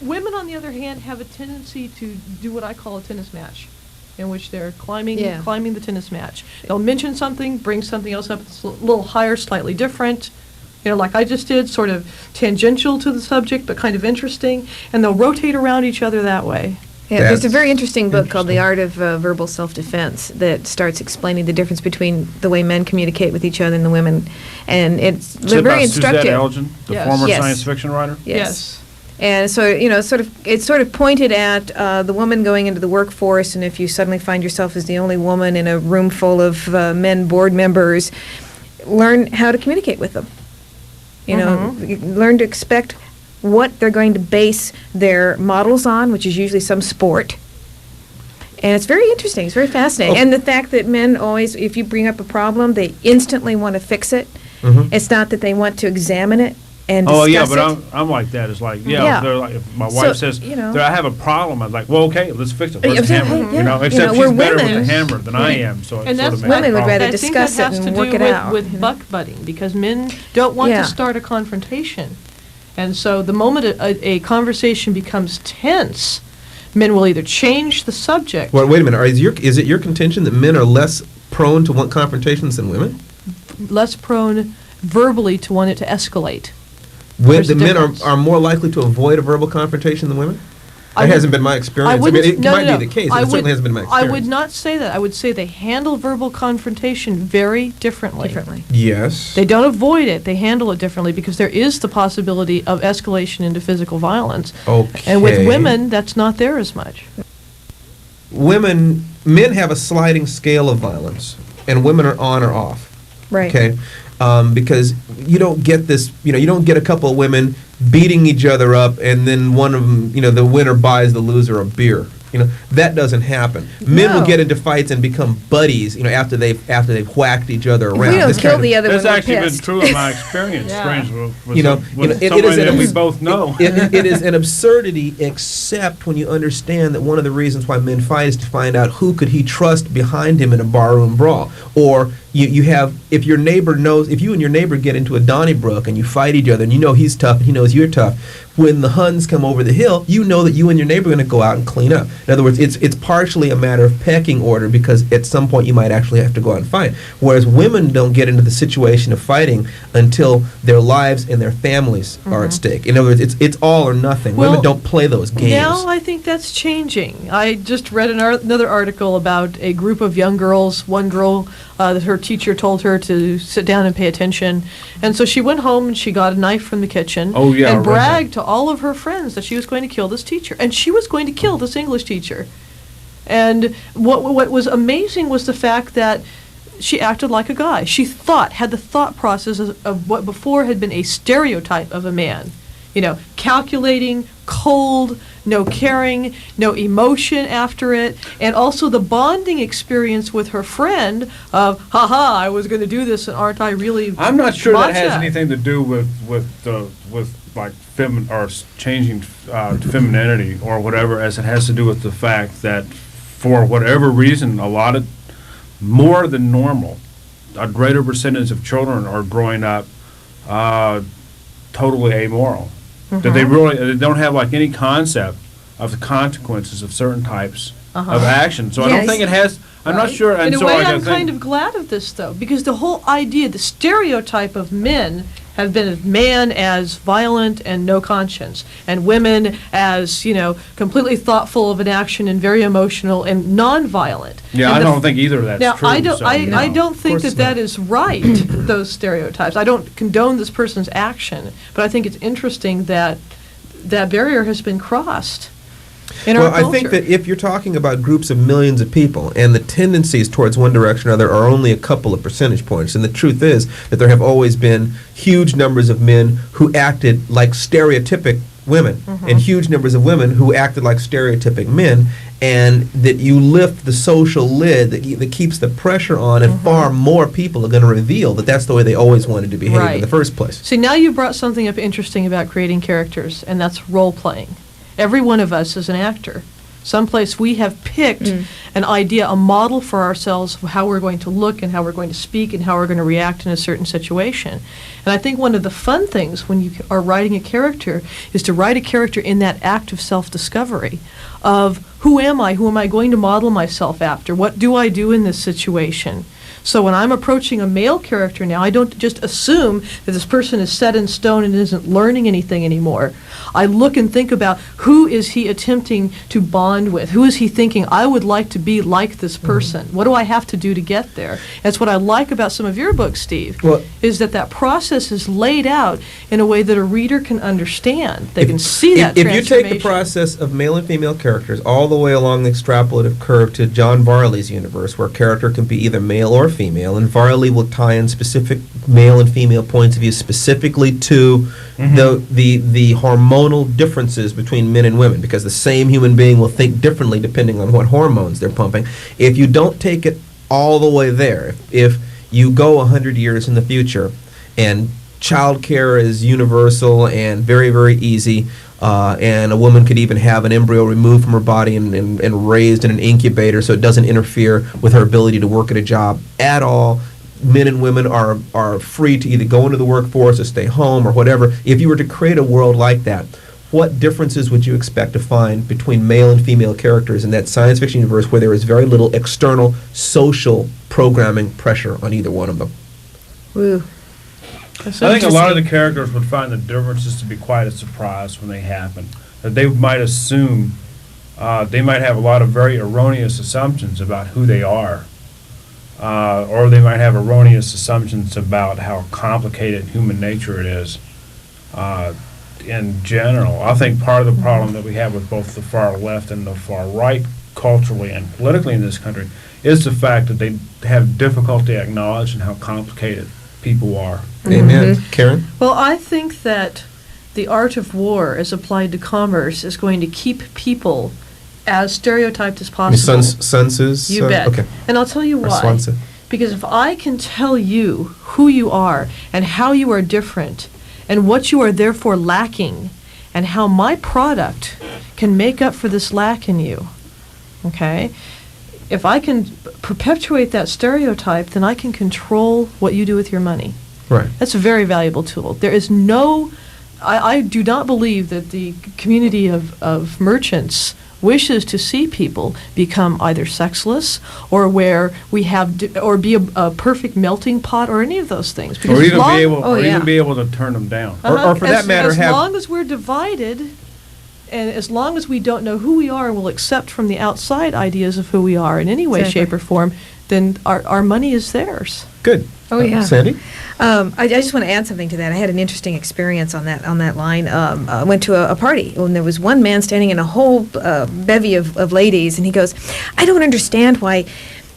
Women, on the other hand, have a tendency to do what I call a tennis match, in which they're climbing the tennis match. They'll mention something, bring something else up that's a little higher, slightly different, like I just did, sort of tangential to the subject, but kind of interesting, and they'll rotate around each other that way. Yeah, there's a very interesting book called The Art of Verbal Self-Defense that starts explaining the difference between the way men communicate with each other and the women, and it's very instructive. Suzette Elgin, the former Yes. science fiction writer? Yes. And so, it's sort of pointed at the woman going into the workforce, and if you suddenly find yourself as the only woman in a room full of men board members, learn how to communicate with them. Learn to expect what they're going to base their models on, which is usually some sport. And it's very interesting. It's very fascinating. And the fact that men always, if you bring up a problem, they instantly want to fix it. It's not that they want to examine it and discuss it. But I'm like that. It's like, they're like, if my wife says, I have a problem, I'm like, well, okay, let's fix it. Let's hammer it. Except she's better with a hammer than I am. So and that's women would rather discuss it and work it out. With buck-butting, because men don't want to start a confrontation. And so the moment a conversation becomes tense, men will either change the subject. Well, wait a minute. Is it your contention that men are less prone to want confrontations than women? Less prone verbally to want it to escalate. The men are more likely to avoid a verbal confrontation than women? That hasn't been my experience. It might be the case. It certainly hasn't been my experience. I would not say that. I would say they handle verbal confrontation very differently. Yes. They don't avoid it. They handle it differently because there is the possibility of escalation into physical violence. Okay. And with women, that's not there as much. Men have a sliding scale of violence, and women are on or off. Right. Okay. Because you don't get this, you don't get a couple of women beating each other up, and then one of them, the winner buys the loser a beer. That doesn't happen. Men will get into fights and become buddies, after they've whacked each other around. We don't kill the other one. That's actually been true in my experience. Strangely, with it is that we both know. It is an absurdity, except when you understand that one of the reasons why men fight is to find out who could he trust behind him in a barroom brawl, or if you and your neighbor get into a Donnybrook and you fight each other, and he's tough and he knows you're tough, when the Huns come over the hill, that you and your neighbor are going to go out and clean up. In other words, it's partially a matter of pecking order, because at some point you might actually have to go out and fight. Whereas women don't get into the situation of fighting until their lives and their families are at stake. In other words, it's all or nothing. Women don't play those games. Now I think that's changing. I just read another article about a group of young girls. One girl, that her teacher told her to sit down and pay attention. And so she went home and she got a knife from the kitchen and bragged to all of her friends that she was going to kill this teacher. And she was going to kill this English teacher. And what was amazing was the fact that she acted like a guy. She had the thought process of what before had been a stereotype of a man. Calculating, cold, no caring, no emotion after it, and also the bonding experience with her friend of, haha, I was going to do this, and aren't I really I'm not sure macho? That has anything to do with like or changing to femininity or whatever, as it has to do with the fact that for whatever reason, more than normal, a greater percentage of children are growing up totally amoral. That they don't have any concept of the consequences of certain types of action. So I don't think it has. I'm not sure. In a way, I'm kind of glad of this, though, because the whole idea, the stereotype of men have been man as violent and no conscience, and women as completely thoughtful of an action and very emotional and non-violent. Yeah, I don't think either of that's now, true. I don't think that is right. Those stereotypes. I don't condone this person's action, but I think it's interesting that that barrier has been crossed. I think that if you're talking about groups of millions of people and the tendencies towards one direction or other are only a couple of percentage points, and the truth is that there have always been huge numbers of men who acted like stereotypic women and huge numbers of women who acted like stereotypic men, and that you lift the social lid that keeps the pressure on, and far more people are going to reveal that that's the way they always wanted to behave in the first place. See, now you brought something up interesting about creating characters, and that's role-playing. Every one of us is an actor. Someplace we have picked an idea, a model for ourselves of how we're going to look and how we're going to speak and how we're going to react in a certain situation. And I think one of the fun things when you are writing a character is to write a character in that act of self-discovery of who am I going to model myself after? What do I do in this situation? So when I'm approaching a male character now, I don't just assume that this person is set in stone and isn't learning anything anymore. I look and think about who is he attempting to bond with? Who is he thinking, I would like to be like this person? What do I have to do to get there? That's what I like about some of your books, Steve, is that process is laid out in a way that a reader can understand. They can see that If transformation. you take the process of male and female characters all the way along the extrapolative curve to John Varley's universe, where a character can be either male or female, and Varley will tie in specific male and female points of view specifically to the hormonal differences between men and women, because the same human being will think differently depending on what hormones they're pumping. If you don't take it all the way there, if you go 100 years in the future and childcare is universal and very, very easy, and a woman could even have an embryo removed from her body and raised in an incubator so it doesn't interfere with her ability to work at a job at all. Men and women are free to either go into the workforce or stay home or whatever. If you were to create a world like that, what differences would you expect to find between male and female characters in that science fiction universe where there is very little external social programming pressure on either one of them? Woo. I think a lot of the characters would find the differences to be quite a surprise when they happen. That they might assume, they might have a lot of very erroneous assumptions about who they are. Or they might have erroneous assumptions about how complicated human nature it is in general. I think part of the problem that we have with both the far left and the far right culturally and politically in this country is the fact that they have difficulty acknowledging how complicated people are. Amen. Karen? Well, I think that the art of war as applied to commerce is going to keep people as stereotyped as possible. Sun Tzu's? You bet. Okay. And I'll tell you Or why. Sun Tzu. Because if I can tell you who you are and how you are different and what you are therefore lacking and how my product can make up for this lack in you, okay? If I can perpetuate that stereotype, then I can control what you do with your money. Right. That's a very valuable tool. There is no, I do not believe that the community of merchants wishes to see people become either sexless or where we have, or be a perfect melting pot or any of those things. Because Or as even long- be able, Oh, or yeah. even be able to turn them down. Or for that matter, as have- long as we're divided, and as long as we don't know who we are and will accept from the outside ideas of who we are in any way, Exactly. shape, or form, then our money is theirs. Good. Oh, yeah. Sandy? I just want to add something to that. I had an interesting experience on that line. I went to a party, and there was one man standing in a whole bevy of ladies, and he goes, I don't understand why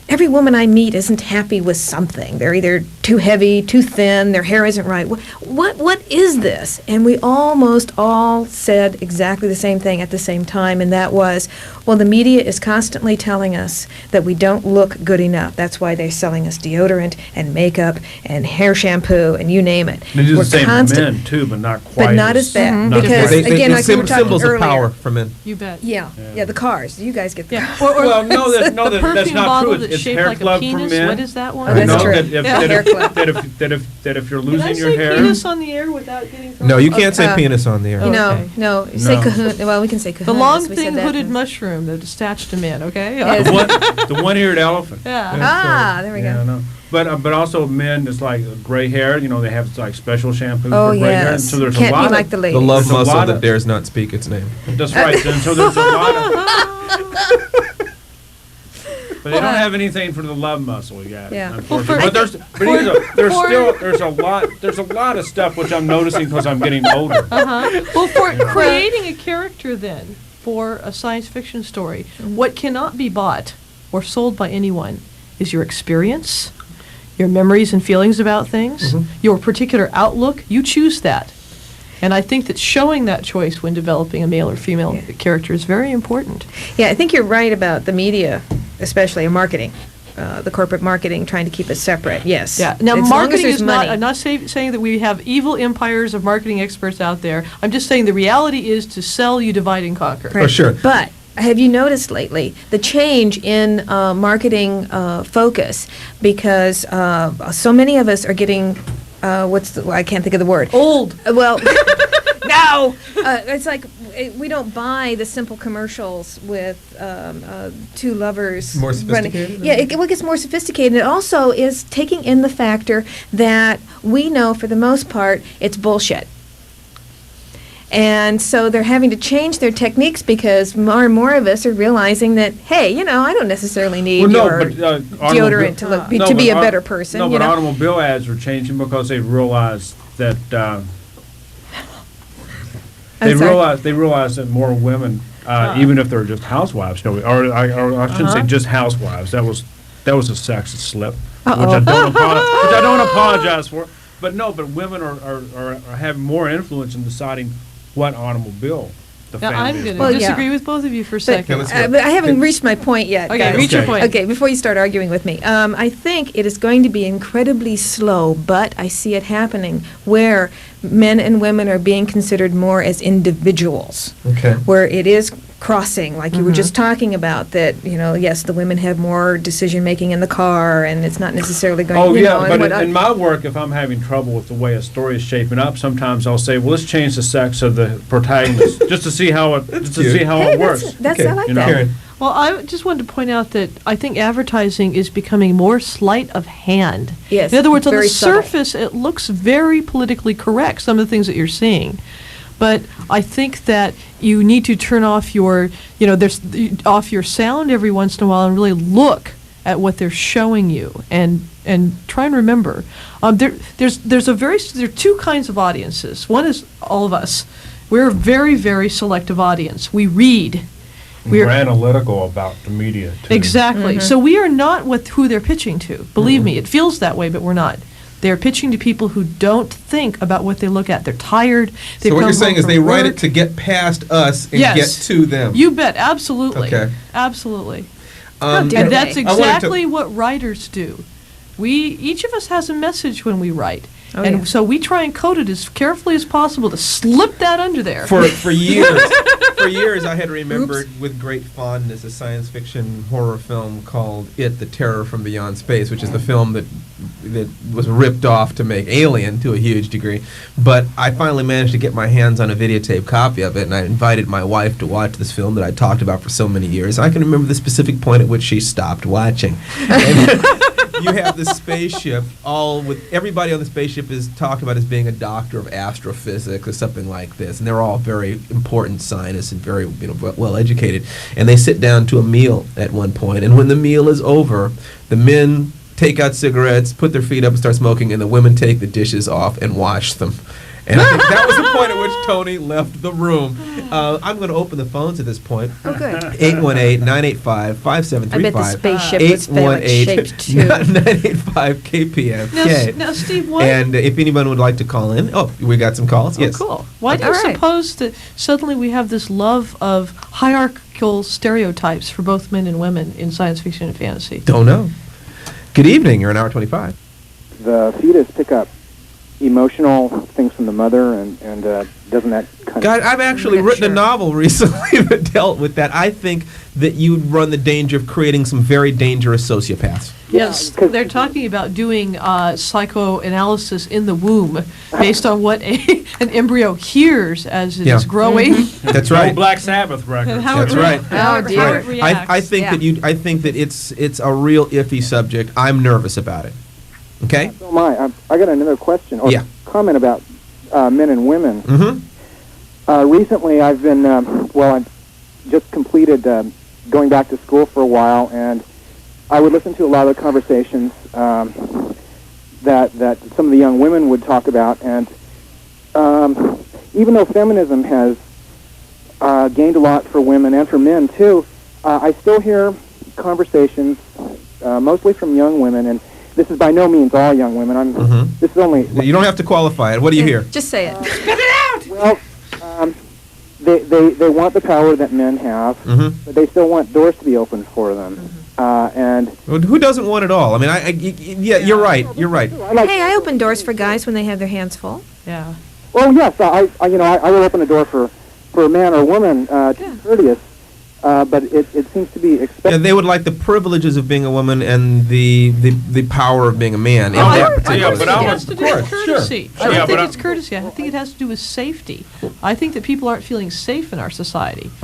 every woman I meet isn't happy with something. They're either too heavy, too thin, their hair isn't right. What is this? And we almost all said exactly the same thing at the same time, and that was, well, the media is constantly telling us that we don't look good enough. That's why they're selling us deodorant and makeup and hair shampoo and you name it. They do the We're same for constant- men too, but not quite. But not as bad, Mhm. not because, quite. again, like we were talking symbols earlier. of power for men. You bet. Yeah, the cars. You guys get the Yeah. cars. Or Well, no, that's the that's perfume not bottle true. that's It's shaped hair like a club for penis. men. What is that one? Oh, that's No, true. that if, Yeah. that, Hair if, club. that if you're Can I losing your say hair, penis on the air without getting thrown? No, you can't say Uh, penis on the air. Oh, No, okay. no. Say No. kahuna. Well, we can say kahuna. The long We said thing that. hooded mushroom that is attached to men, okay? Yes. the one-eared elephant. Yeah. Ah, there we Yeah, go. no. But also men, it's like gray hair. You know, they have like special shampoo Oh, for gray hair. And yes. so there's Can't a lot be like of, the The ladies. love There's a muscle lot that of- dares not speak its name. That's right. And so there's a lot of. But they don't have anything for the love muscle yet, Yeah. unfortunately. Well, there's a lot of stuff which I'm noticing because I'm getting older. Well, for creating a character then, for a science fiction story, what cannot be bought or sold by anyone is your experience, your memories and feelings about things, your particular outlook. You choose that. And I think that showing that choice when developing a male or female character is very important. Yeah, I think you're right about the media, especially marketing, the corporate marketing, trying to keep it separate. Yes. Yeah. Now, As long as marketing there's is not, money. I'm not saying that we have evil empires of marketing experts out there. I'm just saying the reality is to sell, you divide and conquer. Right. Oh, sure. But have you noticed lately the change in marketing focus? Because so many of us are getting, I can't think of the word. Old. Well, no. It's like we don't buy the simple commercials with two lovers. More sophisticated? Yeah, it gets more sophisticated. It also is taking in the factor that we know for the most part it's bullshit. And so they're having to change their techniques because more and more of us are realizing that, hey, I don't necessarily need your deodorant to be a better person. No, but automobile ads are changing because they realize that they realize that more women, even if they're just housewives, or I shouldn't say just housewives. That was a sexist slip, which I don't apologize for. But women are having more influence in deciding what automobile the Now, family I'm is. going buying. to disagree with both of you for a second. let's go. But I haven't reached my point yet. Okay, guys. reach your point. Okay, before you start arguing with me, I think it is going to be incredibly slow, but I see it happening where men and women are being considered more as individuals. Okay. Where it is crossing, like you were just talking about, that, yes, the women have more decision-making in the car, and it's not necessarily going, but in my work, if I'm having trouble with the way a story is shaping up, sometimes I'll say, well, let's change the sex of the protagonist, just to see how it works. That's Okay. I like You know. that. Karen. Well, I just wanted to point out that I think advertising is becoming more sleight of hand. Yes, In other words, on the very subtle. surface, it looks very politically correct, some of the things that you're seeing. But I think that you need to turn off your, off your sound every once in a while and really look at what they're showing you and try and remember. There are two kinds of audiences. One is all of us. We're a very, very selective audience. We read. We're analytical about the media, too. Exactly. So we are not who they're pitching to. Believe me, it feels that way, but we're not. They're pitching to people who don't think about what they look at. They're tired. So what you're saying is they write it to get past us and get to them. You bet, absolutely. Okay. Absolutely. How dare And that's they? exactly what writers do. Each of us has a message when we write. Oh, and yeah. so we try and code it as carefully as possible to slip that under there. For years, I had remembered with great fondness a science fiction horror film called It: The Terror from Beyond Space, which is the film that was ripped off to make Alien to a huge degree. But I finally managed to get my hands on a videotape copy of it, and I invited my wife to watch this film that I talked about for so many years. I can remember the specific point at which she stopped watching. And you have this spaceship, everybody on the spaceship is talked about as being a doctor of astrophysics or something like this, and they're all very important scientists and very well educated. And they sit down to a meal at one point, and when the meal is over, the men take out cigarettes, put their feet up and start smoking, and the women take the dishes off and wash them. And I think that was the point at which Tony left the room. I'm going to open the phones at this point. Oh, good. 818-985-5735. I bet the spaceship was phallic-shaped, too. 985-KPFK. Now, Steve, what? And if anyone would like to call in, we got some calls. Yes. Oh, cool. Why do you All right. suppose that suddenly we have this love of hierarchical stereotypes for both men and women in science fiction and fantasy? Don't know. Good evening. You're an hour 25. The fetus pick up emotional things from the mother, and doesn't that kind God, I've actually written a novel recently that dealt with that. I think that you'd run the danger of creating some very dangerous sociopaths. Yes, 'cause- they're talking about doing psychoanalysis in the womb based on what an embryo hears as it is growing. That's No right. Black Sabbath record. And how That's it right. how Oh, dear. it reacts. I think Yeah. that it's a real iffy subject. I'm nervous about it. Okay? So am I. I got another question or Yeah. comment about men and women. Mm-hmm. Recently, I've been I've just completed going back to school for a while, and I would listen to a lot of the conversations that some of the young women would talk about, and even though feminism has gained a lot for women and for men too, I still hear conversations mostly from young women, and this is by no means all young women. This is only You don't have to qualify it. What do you hear? Just say it. well. They want the power that men have, but they still want doors to be opened for them. And Well, who doesn't want it all? I mean, you're right. You're right. I like. Hey, I open doors for guys when they have their hands full. Yeah. Well, yes, I will open a door for a man or woman to be courteous. but it seems to be expected. Yeah, they would like the privileges of being a woman and the power of being a man. in Oh, that I particular think but it I has would- to do with courtesy. I Sure. Yeah, don't think but it's courtesy. I think it has to do with safety. I think that people aren't feeling safe in our society.